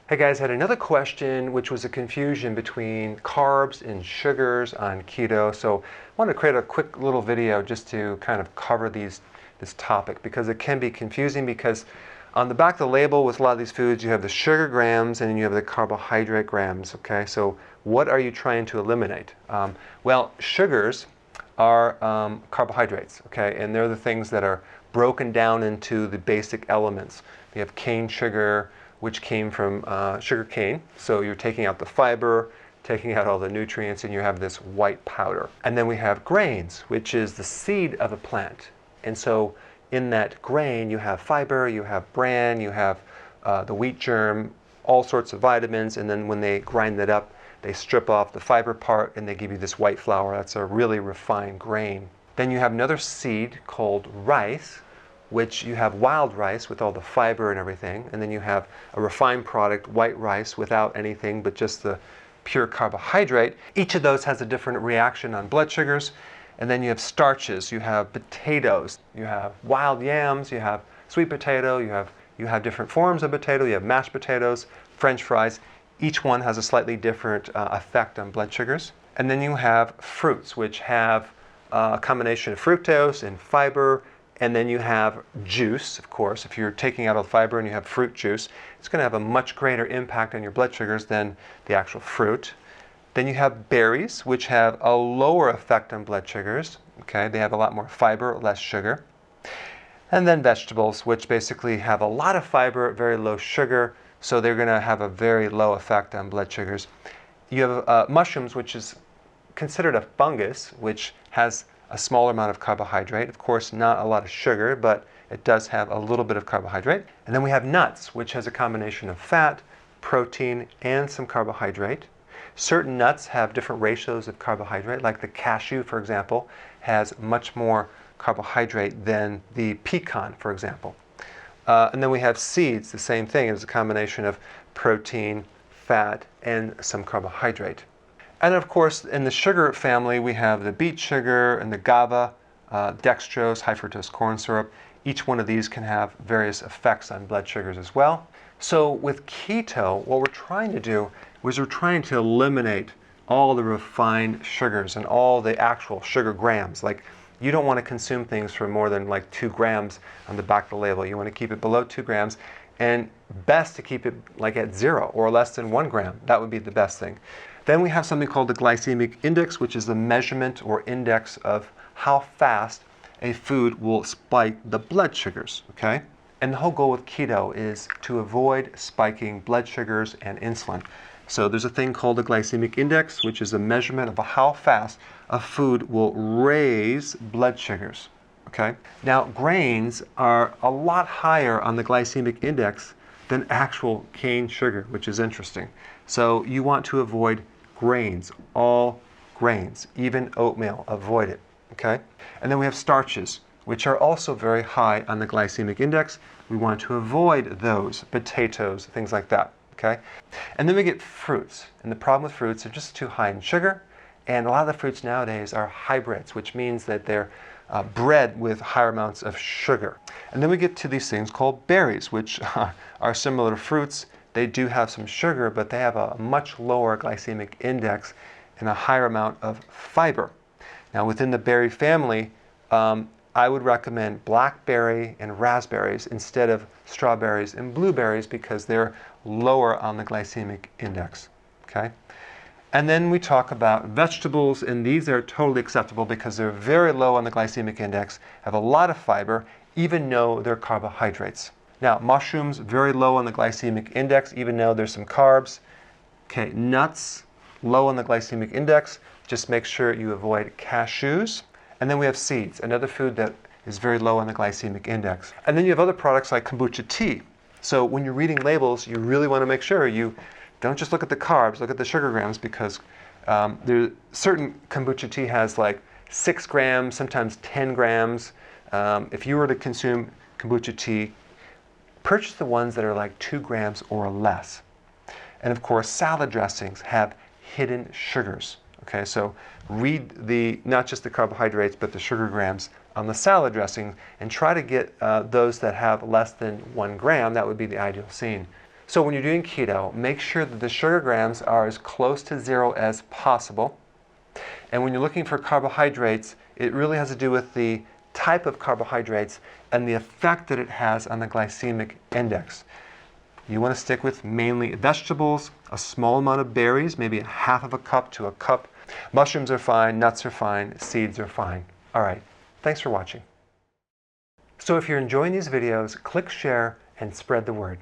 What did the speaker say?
Hey guys, had another question which was a confusion between carbs and sugars on keto. So I wanted to create a quick little video just to kind of cover this topic because it can be confusing because on the back of the label with a lot of these foods you have the sugar grams and you have the carbohydrate grams, okay? So what are you trying to eliminate? Well, sugars are carbohydrates, okay? And they're the things that are broken down into the basic elements. We have cane sugar, which came from sugar cane. So you're taking out the fiber, taking out all the nutrients, and you have this white powder. And then we have grains, which is the seed of a plant. And so in that grain, you have fiber, you have bran, you have the wheat germ, all sorts of vitamins. And then when they grind that up, they strip off the fiber part and they give you this white flour. That's a really refined grain. Then you have another seed called rice, which you have wild rice with all the fiber and everything, and then you have a refined product, white rice, without anything but just the pure carbohydrate. Each of those has a different reaction on blood sugars. And then you have starches, you have potatoes, you have wild yams, you have sweet potato, you have different forms of potato, you have mashed potatoes, French fries. Each one has a slightly different effect on blood sugars. And then you have fruits, which have a combination of fructose and fiber. And then you have juice, of course. If you're taking out all the fiber and you have fruit juice, it's going to have a much greater impact on your blood sugars than the actual fruit. Then you have berries, which have a lower effect on blood sugars. Okay, they have a lot more fiber, less sugar. And then vegetables, which basically have a lot of fiber, very low sugar, so they're going to have a very low effect on blood sugars. You have mushrooms, which is considered a fungus, which has a smaller amount of carbohydrate. Of course, not a lot of sugar, but it does have a little bit of carbohydrate. And then we have nuts, which has a combination of fat, protein, and some carbohydrate. Certain nuts have different ratios of carbohydrate, like the cashew, for example, has much more carbohydrate than the pecan, for example. And then we have seeds, the same thing. It's a combination of protein, fat, and some carbohydrate. And of course, in the sugar family, we have the beet sugar and the agave, dextrose, high fructose corn syrup. Each one of these can have various effects on blood sugars as well. So with keto, what we're trying to do is we're trying to eliminate all the refined sugars and all the actual sugar grams. Like, you don't want to consume things for more than like 2 grams on the back of the label. You want to keep it below 2 grams, and best to keep it like at 0 or less than 1 gram. That would be the best thing. Then we have something called the glycemic index, which is the measurement or index of how fast a food will spike the blood sugars, okay? And the whole goal with keto is to avoid spiking blood sugars and insulin. So there's a thing called the glycemic index, which is a measurement of how fast a food will raise blood sugars, okay? Now, grains are a lot higher on the glycemic index than actual cane sugar, which is interesting. So you want to avoid grains, all grains, even oatmeal, avoid it, okay? And then we have starches, which are also very high on the glycemic index. We want to avoid those, potatoes, things like that, okay? And then we get fruits, and the problem with fruits, they're just too high in sugar, and a lot of the fruits nowadays are hybrids, which means that they're bred with higher amounts of sugar. And then we get to these things called berries, which are similar to fruits. They do have some sugar, but they have a much lower glycemic index and a higher amount of fiber. Now, within the berry family, I would recommend blackberry and raspberries instead of strawberries and blueberries because they're lower on the glycemic index, okay? And then we talk about vegetables, and these are totally acceptable because they're very low on the glycemic index, have a lot of fiber, even though they're carbohydrates. Now, mushrooms, very low on the glycemic index, even though there's some carbs. Okay, nuts, low on the glycemic index. Just make sure you avoid cashews. And then we have seeds, another food that is very low on the glycemic index. And then you have other products like kombucha tea. So when you're reading labels, you really want to make sure you don't just look at the carbs, look at the sugar grams, because certain kombucha tea has like 6 grams, sometimes 10 grams. If you were to consume kombucha tea, purchase the ones that are like 2 grams or less. And of course, salad dressings have hidden sugars. Okay, so read not just the carbohydrates, but the sugar grams on the salad dressing and try to get those that have less than 1 gram. That would be the ideal scene. So when you're doing keto, make sure that the sugar grams are as close to zero as possible. And when you're looking for carbohydrates, it really has to do with the type of carbohydrates and the effect that it has on the glycemic index. You want to stick with mainly vegetables, a small amount of berries, maybe a half of a cup to a cup. Mushrooms are fine, nuts are fine, seeds are fine. All right, thanks for watching. So if you're enjoying these videos, click share and spread the word.